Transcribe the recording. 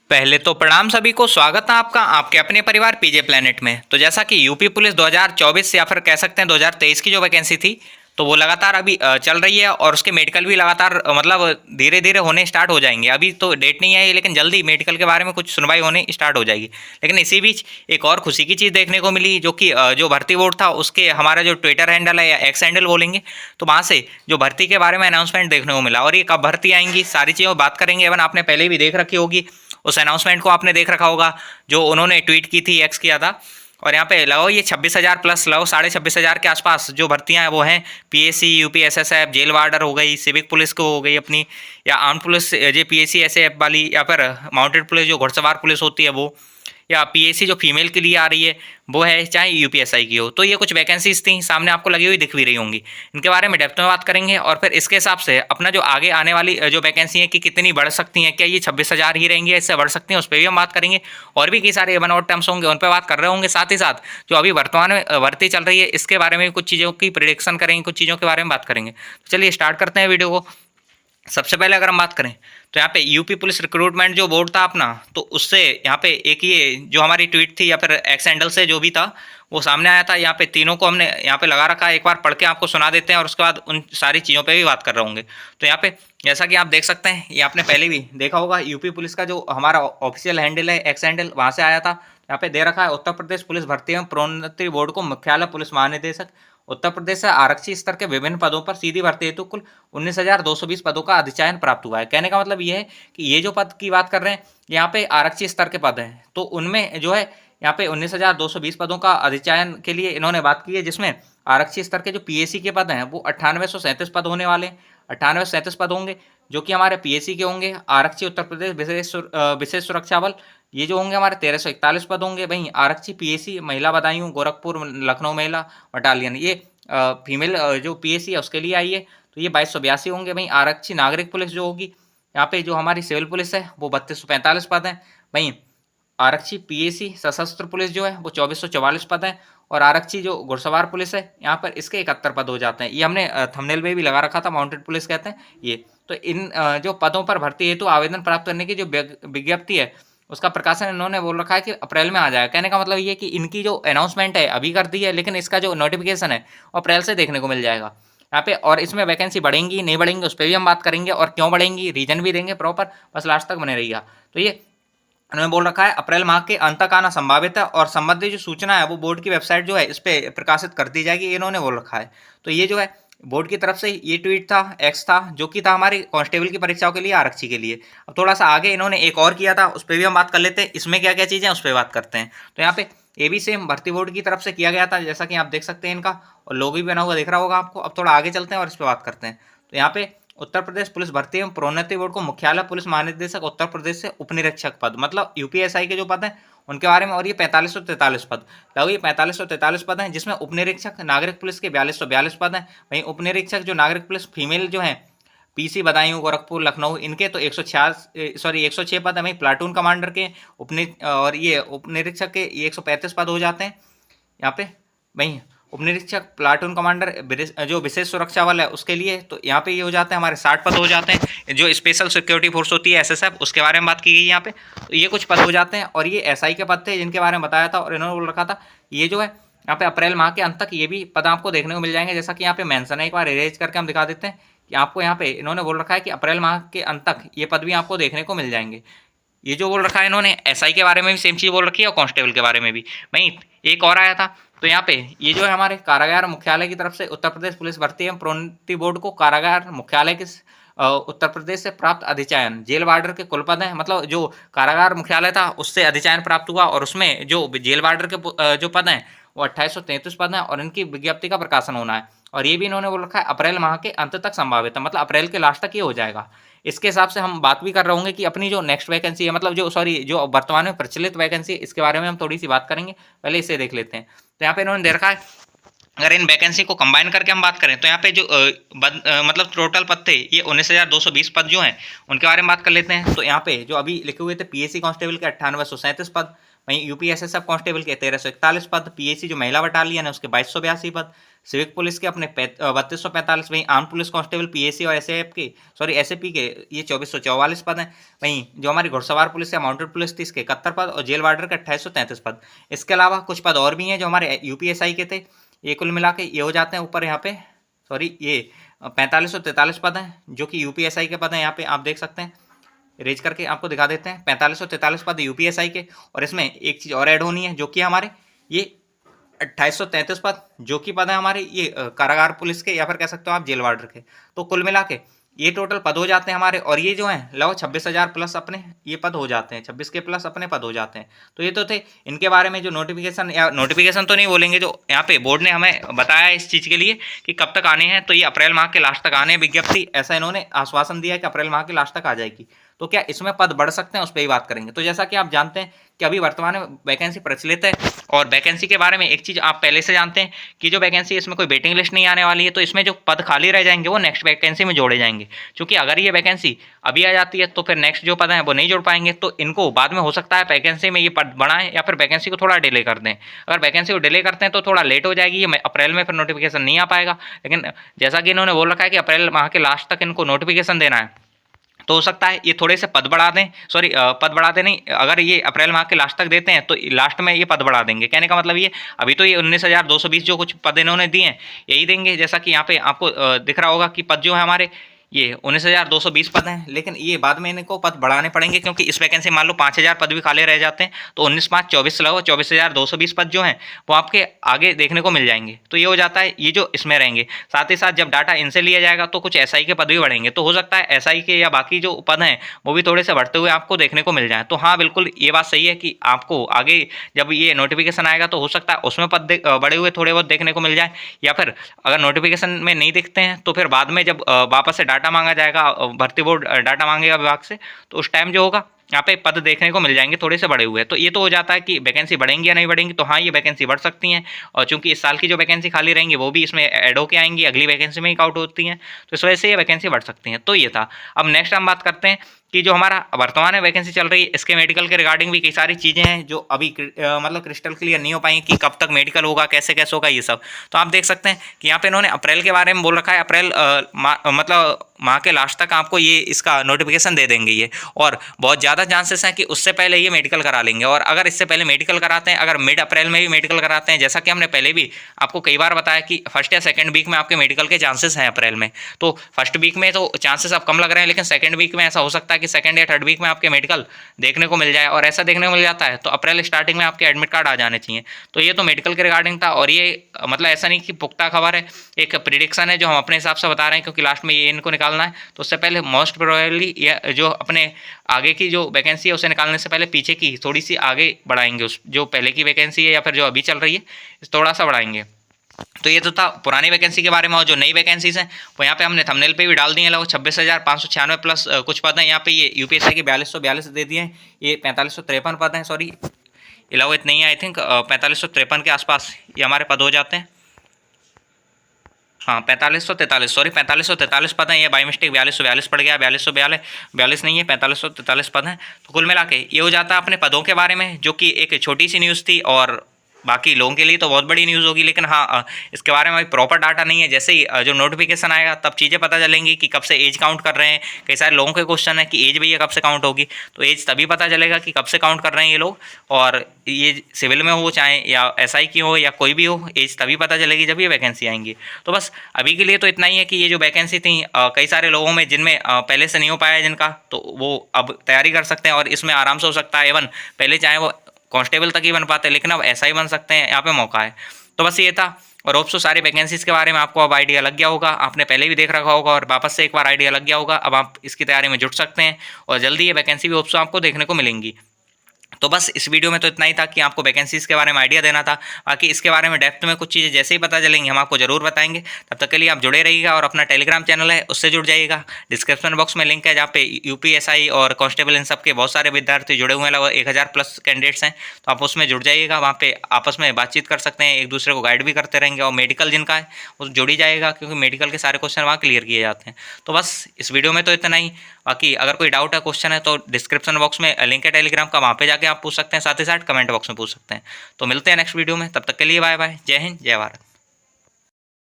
पहले तो प्रणाम सभी को, स्वागत है आपका आपके अपने परिवार पीजे प्लेनेट में। तो जैसा कि यूपी पुलिस 2024 या फिर कह सकते हैं 2023 की जो वैकेंसी थी, तो वो लगातार अभी चल रही है और उसके मेडिकल भी लगातार मतलब धीरे धीरे होने स्टार्ट हो जाएंगे। अभी तो डेट नहीं आई, लेकिन जल्दी मेडिकल के बारे में कुछ सुनवाई होने स्टार्ट हो जाएगी। लेकिन इसी बीच एक और खुशी की चीज़ देखने को मिली, जो कि जो भर्ती बोर्ड था उसके हमारा जो ट्विटर हैंडल है या एक्स हैंडल बोलेंगे, तो वहाँ से जो भर्ती के बारे में अनाउंसमेंट देखने को मिला। और ये कब भर्ती आएंगी सारी चीज़ों बात करेंगे। एवं आपने पहले भी देख रखी होगी, उस अनाउंसमेंट को आपने देख रखा होगा जो उन्होंने ट्वीट की थी, एक्स किया था। और यहाँ पे लगाओ ये 26,000 प्लस लगाओ 26,500 के आसपास जो भर्तियां हैं वो हैं पीएससी, यूपीएसएसएफ, जेल वार्डर हो गई, सिविक पुलिस को हो गई अपनी, या आर्म पुलिस जो पीएससी एसएफ वाली, या फिर माउंटेड पुलिस जो घुड़सवार पुलिस होती है वो, या पीएससी जो फीमेल के लिए आ रही है वो है, चाहे यूपीएसआई की हो। तो ये कुछ वैकेंसीज थी, सामने आपको लगी हुई दिख भी रही होंगी। इनके बारे में डेप्थ में बात करेंगे और फिर इसके हिसाब से अपना जो आगे आने वाली जो वैकेंसी है कि कितनी बढ़ सकती हैं, क्या ये 26,000 ही रहेंगी, इससे बढ़ सकती हैं, उस पर भी हम बात करेंगे। और भी कई सारे वन आउट टर्म्स होंगे, उन पर बात कर रहे होंगे। साथ ही साथ जो अभी वर्तमान में भर्ती चल रही है इसके बारे में कुछ चीज़ों की प्रिडिक्शन करेंगे, कुछ चीज़ों के बारे में बात करेंगे। तो चलिए स्टार्ट करते हैं वीडियो को। सबसे पहले अगर हम बात करें तो यहाँ पे यूपी पुलिस रिक्रूटमेंट जो बोर्ड था अपना, तो उससे यहाँ पे एक ये जो हमारी ट्वीट थी या फिर एक्स हैंडल से जो भी था वो सामने आया था। यहाँ पे तीनों को हमने यहाँ पे लगा रखा है, एक बार पढ़ के आपको सुना देते हैं और उसके बाद उन सारी चीज़ों पे भी बात कर रहे होंगे। तो यहाँ पे जैसा कि आप देख सकते हैं, ये आपने पहले भी देखा होगा, यूपी पुलिस का जो हमारा ऑफिशियल हैंडल है, एक्स हैंडल, वहाँ से आया था। यहाँ पे दे रखा है, उत्तर प्रदेश पुलिस भर्ती एवं प्रोन्नति बोर्ड को मुख्यालय पुलिस महानिदेशक उत्तर प्रदेश से आरक्षी स्तर के विभिन्न पदों पर सीधी भर्ती हेतु कुल 19,220 पदों का अधिचयन प्राप्त हुआ है। कहने का मतलब ये है कि ये जो पद की बात कर रहे हैं यहाँ पे आरक्षी स्तर के पद हैं, तो उनमें जो है यहाँ पे 19,220 पदों का अधिचयन के लिए इन्होंने बात की है, जिसमें आरक्षी स्तर के जो पीएससी के पद हैं वो 9837 पद होने वाले हैं। 9837 पद होंगे जो कि हमारे पीएससी के होंगे। आरक्षी उत्तर प्रदेश विशेष सुरक्षा बल, ये जो होंगे हमारे 1341 पद होंगे। वहीं आरक्षी पीएसी महिला बदायूं गोरखपुर लखनऊ महिला बटालियन, ये फीमेल जो पीएसी है उसके लिए आई है, तो ये 2282 होंगे। वहीं आरक्षी नागरिक पुलिस जो होगी, यहाँ पे जो हमारी सिविल पुलिस है वो 3245 पद हैं। वहीं आरक्षी पीएसी सशस्त्र पुलिस जो है वो 2444 पद हैं। और आरक्षी जो घुड़सवार पुलिस है यहाँ पर इसके 71 पद हो जाते हैं। ये हमने थंबनेल में भी लगा रखा था, माउंटेड पुलिस कहते हैं ये। तो इन जो पदों पर भर्ती हेतु आवेदन प्राप्त करने की जो विज्ञप्ति है उसका प्रकाशन इन्होंने बोल रखा है कि अप्रैल में आ जाएगा। कहने का मतलब ये है कि इनकी जो अनाउंसमेंट है अभी कर दी है, लेकिन इसका जो नोटिफिकेशन है वो अप्रैल से देखने को मिल जाएगा यहाँ पे। और इसमें वैकेंसी बढ़ेंगी नहीं बढ़ेंगी उस पर भी हम बात करेंगे, और क्यों बढ़ेंगी रीजन भी देंगे प्रॉपर, बस लास्ट तक बने रहिएगा। तो ये उन्होंने बोल रखा है अप्रैल माह के अंत तक आना संभावित है, और संबंधित जो सूचना है वो बोर्ड की वेबसाइट जो है इस पर प्रकाशित कर दी जाएगी, इन्होंने बोल रखा है। तो ये जो है बोर्ड की तरफ से ये ट्वीट था, एक्स था, जो कि था हमारी कांस्टेबल की परीक्षाओं के लिए, आरक्षी के लिए। अब थोड़ा सा आगे इन्होंने एक और किया था, उस पर भी हम बात कर लेते हैं, इसमें क्या क्या चीज़ें हैं उस पर बात करते हैं। तो यहाँ पे ये भी सेम भर्ती बोर्ड की तरफ से किया गया था, जैसा कि आप देख सकते हैं इनका, और लोगो भी बना हुआ दिख रहा होगा आपको। अब थोड़ा आगे चलते हैं और इस पर बात करते हैं। तो यहाँ पे उत्तर प्रदेश पुलिस भर्ती एवं प्रोन्नति बोर्ड को मुख्यालय पुलिस महानिदेशक उत्तर प्रदेश से उपनिरीक्षक पद, मतलब यूपीएसआई के जो पद हैं उनके बारे में। और ये 4543 पद, लगभग ये 4543 पद हैं, जिसमें उपनिरीक्षक नागरिक पुलिस के 4242 पद हैं। वहीं उपनिरीक्षक जो नागरिक पुलिस फीमेल जो हैं पीसी बदायूं गोरखपुर लखनऊ, इनके तो 106 पद है। वहीं प्लाटून कमांडर के और ये उपनिरीक्षक के ये 135 पद हो जाते हैं यहाँ पे। वहीं उपनिरीक्षक प्लाटून कमांडर जो विशेष सुरक्षा बल है उसके लिए, तो यहाँ पे ये हो जाते हैं हमारे 60 पद हो जाते हैं। जो स्पेशल सिक्योरिटी फोर्स होती है एसएसएफ, उसके बारे में बात की गई यहाँ पे, तो ये कुछ पद हो जाते हैं। और ये एसआई के पद थे जिनके बारे में बताया था, और इन्होंने बोल रखा था ये जो है यहाँ पे अप्रैल माह के अंत तक ये भी पद आपको देखने को मिल जाएंगे। जैसा कि यहाँ पे मेंशन है, एक बार इरेज करके हम दिखा देते हैं कि आपको यहाँ पे इन्होंने बोल रखा है कि अप्रैल माह के अंत तक ये पद भी आपको देखने को मिल जाएंगे। ये जो बोल रखा है इन्होंने, एसआई के बारे में भी सेम चीज़ बोल रखी है और कांस्टेबल के बारे में भी। वहीं एक और आया था, तो यहाँ पे ये जो है हमारे कारागार मुख्यालय की तरफ से उत्तर प्रदेश पुलिस भर्ती एवं प्रोन्नति बोर्ड को कारागार मुख्यालय के उत्तर प्रदेश से प्राप्त अधिचयन जेल वार्डर के कुल पद हैं, मतलब जो कारागार मुख्यालय था उससे अधिचयन प्राप्त हुआ, और उसमें जो जेल वार्डर के जो पद हैं वो 2833 पद हैं, और इनकी विज्ञप्ति का प्रकाशन होना है। और ये भी इन्होंने बोल रखा है अप्रैल माह के अंत तक संभावित है, मतलब अप्रैल के लास्ट तक ये हो जाएगा। इसके हिसाब से हम बात भी कर रहे होंगे कि अपनी जो नेक्स्ट वैकेंसी है, मतलब जो वर्तमान में प्रचलित वैकेंसी है, इसके बारे में हम थोड़ी सी बात करेंगे। पहले इसे देख लेते हैं। तो यहाँ पे इन्होंने दे रखा है अगर इन वैकेंसी को कंबाइन करके हम बात करें तो यहाँ पे जो मतलब टोटल पद थे ये 19,220 पद जो हैं उनके बारे में बात कर लेते हैं। तो यहाँ पे जो अभी लिखे हुए थे पीएससी कांस्टेबल के 9837 पद, वहीं यूपीएसएसएफ कांस्टेबल के 1341 पद, पीएससी जो महिला बटालियन है उसके 2282 पद, सिविक पुलिस के अपने 3245, वहीं आर्म पुलिस कांस्टेबल पीएसी और एसएएफ के एसएपी के ये 2444 पद हैं। वहीं जो हमारी घुड़सवार पुलिस या माउंटेड पुलिस थी इसके 71 पद और जेल वार्डर के 2833 पद। इसके अलावा कुछ पद और भी हैं जो हमारे यूपीएसआई के थे, ये कुल मिला के ये हो जाते हैं ऊपर यहाँ पे ये 4543 पद हैं जो कि यूपीएसआई के पद हैं। यहाँ पे आप देख सकते हैं, रेज करके आपको दिखा देते हैं, 4543 पद यूपीएसआई के। और इसमें एक चीज़ और ऐड होनी है जो कि हमारे ये 2833 पद जो कि पद है हमारे ये कारागार पुलिस के या फिर कह सकते हो आप जेल वार्डर के। तो कुल मिला के ये टोटल पद हो जाते हैं हमारे, और ये जो हैं लगभग 26,000 प्लस अपने ये पद हो जाते हैं, 26 के प्लस अपने पद हो जाते हैं। तो ये तो थे इनके बारे में जो नोटिफिकेशन, या नोटिफिकेशन तो नहीं बोलेंगे, जो यहाँ पे बोर्ड ने हमें बताया है इस चीज़ के लिए कि कब तक आने हैं। तो ये अप्रैल माह के लास्ट तक आने हैं विज्ञप्ति, ऐसा इन्होंने आश्वासन दिया है कि अप्रैल माह के लास्ट तक आ जाएगी। तो क्या इसमें पद बढ़ सकते हैं, उस पर ही बात करेंगे। तो जैसा कि आप जानते हैं कि अभी वर्तमान में वैकेंसी प्रचलित है, और वैकेंसी के बारे में एक चीज़ आप पहले से जानते हैं कि जो वैकेंसी इसमें कोई वेटिंग लिस्ट नहीं आने वाली है, तो इसमें जो पद खाली रह जाएंगे वो नेक्स्ट वैकेंसी में जोड़े जाएंगे। क्योंकि अगर ये वैकेंसी अभी आ जाती है तो फिर नेक्स्ट जो पद हैं वो नहीं जोड़ पाएंगे, तो इनको बाद में हो सकता है वैकेंसी में ये पद बढ़ाएं या फिर वैकेंसी को थोड़ा डिले कर दें। अगर वैकेंसी को डिले करते हैं तो थोड़ा लेट हो जाएगी, ये अप्रैल में फिर नोटिफिकेशन नहीं आ पाएगा। लेकिन जैसा कि इन्होंने बोल रखा है कि अप्रैल माह के लास्ट तक इनको नोटिफिकेशन देना है, तो हो सकता है ये थोड़े से पद बढ़ा दें, पद बढ़ा दें नहीं, अगर ये अप्रैल माह के लास्ट तक देते हैं तो लास्ट में ये पद बढ़ा देंगे। कहने का मतलब ये अभी तो ये 19,220 जो कुछ पद इन्होंने दिए हैं यही देंगे, जैसा कि यहाँ पे आपको दिख रहा होगा कि पद जो है हमारे ये 19,220 पद हैं, लेकिन ये बाद में इनको पद बढ़ाने पड़ेंगे क्योंकि इस वैकेंसी मान लो 5,000 पद भी खाली रह जाते हैं तो 19/5 लगभग 24,220 पद जो हैं वो आपके आगे देखने को मिल जाएंगे। तो ये हो जाता है ये जो इसमें रहेंगे। साथ ही साथ जब डाटा इनसे लिया जाएगा तो कुछ एसआई के पद भी बढ़ेंगे, तो हो सकता है एसआई के या बाकी जो पद हैं वो भी थोड़े से बढ़ते हुए आपको देखने को मिल जाए। तो हाँ बिल्कुल ये बात सही है कि आपको आगे जब ये नोटिफिकेशन आएगा तो हो सकता है उसमें पद बढ़े हुए थोड़े बहुत देखने को मिल जाए, या फिर अगर नोटिफिकेशन में नहीं दिखते हैं तो फिर बाद में जब वापस से डाटा मांगा जाएगा, भर्ती बोर्ड डाटा मांगेगा विभाग से, तो उस टाइम जो होगा यहाँ पे पद देखने को मिल जाएंगे थोड़े से बड़े हुए। तो ये तो हो जाता है कि वैकेंसी बढ़ेंगी या नहीं बढ़ेंगी। तो हाँ ये वैकेंसी बढ़ सकती हैं, और चूंकि इस साल की जो वैकेंसी खाली रहेंगी वो भी इसमें ऐड होकर आएंगी, अगली वैकेंसी में ही काउंट होती हैं, तो इस वजह से ये वैकेंसी बढ़ सकती हैं। तो ये था। अब नेक्स्ट हम बात करते हैं कि जो हमारा वर्तमान में वैकेंसी चल रही है इसके मेडिकल के रिगार्डिंग भी कई सारी चीज़ें हैं जो अभी मतलब क्रिस्टल क्लियर नहीं हो पाई कि कब तक मेडिकल होगा, कैसे कैसे होगा ये सब। तो आप देख सकते हैं कि यहाँ पे इन्होंने अप्रैल के बारे में बोल रखा है, अप्रैल मतलब माह के लास्ट तक आपको ये इसका नोटिफिकेशन दे देंगे ये, और बहुत ज़्यादा चांसेस हैं कि उससे पहले ये मेडिकल करा लेंगे। और अगर इससे पहले मेडिकल कराते हैं, अगर मिड अप्रैल में भी मेडिकल कराते हैं, जैसा कि हमने पहले भी आपको कई बार बताया कि फर्स्ट या सेकंड वीक में आपके मेडिकल के चांसेस हैं अप्रैल में, तो फर्स्ट वीक में तो चांसेस अब कम लग रहे हैं, लेकिन सेकंड वीक में ऐसा हो सकता है कि सेकंड या थर्ड वीक में आपके मेडिकल देखने को मिल जाए, और ऐसा देखने को मिल जाता है तो अप्रैल स्टार्टिंग में आपके एडमिट कार्ड आ जाने चाहिए। तो ये तो मेडिकल के रिगार्डिंग था, और ये मतलब ऐसा नहीं कि पुख्ता खबर है, एक प्रिडिक्शन है जो हम अपने हिसाब से बता रहे हैं, क्योंकि लास्ट में ये इनको निकालना है तो उससे पहले मोस्ट प्रोबेबली या जो अपने आगे की जो वैकेंसी है उसे निकालने से पहले पीछे की थोड़ी सी आगे बढ़ाएंगे, उस जो पहले की वैकेंसी है या फिर जो अभी चल रही है थोड़ा सा बढ़ाएंगे। तो ये तो था पुरानी वैकेंसी के बारे में। और जो नई वैकेंसीज हैं वो यहाँ पे हमने थंबनेल पे भी डाल दी है, लगभग 26,596 प्लस कुछ पद हैं। यहाँ पे ये यूपीएससी के 4242 दे दिए हैं, ये 4553 पद हैं, सॉरी लगभग इतने ही आई थिंक 4553 के आसपास ये हमारे पद हो जाते हैं। हाँ 4543 सॉरी 4543 पद हैं, ये बाई मिस्टेक 4242 पड़ गया, 4242 नहीं है 4543 पद हैं। तो कुल मिला के ये हो जाता है अपने पदों के बारे में, जो कि एक छोटी सी न्यूज़ थी, और बाकी लोगों के लिए तो बहुत बड़ी न्यूज़ होगी। लेकिन हाँ इसके बारे में अभी प्रॉपर डाटा नहीं है, जैसे ही जो नोटिफिकेशन आएगा तब चीज़ें पता चलेंगी कि कब से एज काउंट कर रहे हैं। कई सारे लोगों के क्वेश्चन है कि एज भैया कब से काउंट होगी, तो एज तभी पता चलेगा कि कब से काउंट कर रहे हैं ये लोग। और ये सिविल में हो चाहे या एसआई की हो या कोई भी हो, एज तभी पता चलेगी जब ये वैकेंसी आएंगी। तो बस अभी के लिए तो इतना ही है कि ये जो वैकेंसी थी कई सारे लोगों में जिनमें पहले से नहीं हो पाया जिनका, तो वो अब तैयारी कर सकते हैं, और इसमें आराम से हो सकता है। इवन पहले चाहे वो कांस्टेबल तक ही बन पाते, लेकिन अब ऐसा ही बन सकते हैं, यहाँ पे मौका है। तो बस ये था, और होप सो सारी वैकेंसीज़ के बारे में आपको अब आइडिया लग गया होगा, आपने पहले भी देख रखा होगा और वापस से एक बार आइडिया लग गया होगा। अब आप इसकी तैयारी में जुट सकते हैं, और जल्दी ये वैकेंसी भी होप सो आपको देखने को मिलेंगी। तो बस इस वीडियो में तो इतना ही था कि आपको वैकेंसीज़ के बारे में आइडिया देना था। बाकी इसके बारे में डेप्थ में कुछ चीज़ें जैसे ही पता चलेंगी हम आपको ज़रूर बताएंगे। तब तक के लिए आप जुड़े रहिएगा और अपना टेलीग्राम चैनल है उससे जुड़ जाइएगा। डिस्क्रिप्शन बॉक्स में लिंक है जहाँ पे यूपीएसआई और कांस्टेबल इन सब के बहुत सारे विद्यार्थी जुड़े हुए हैं, लगभग 1000 प्लस कैंडिडेट्स हैं। तो आप उसमें जुड़ जाइएगा, वहाँ पे आपस में बातचीत कर सकते हैं, एक दूसरे को गाइड भी करते रहेंगे। और मेडिकल जिनका है वो जुड़ ही जाएगा, क्योंकि मेडिकल के सारे क्वेश्चन वहाँ क्लियर किए जाते हैं। तो बस इस वीडियो में तो इतना ही। बाकी अगर कोई डाउट है, क्वेश्चन है, तो डिस्क्रिप्शन बॉक्स में लिंक है टेलीग्राम का, वहाँ पे जाके आप पूछ सकते हैं। साथ ही साथ कमेंट बॉक्स में पूछ सकते हैं। तो मिलते हैं नेक्स्ट वीडियो में, तब तक के लिए बाय बाय। जय हिंद, जय भारत।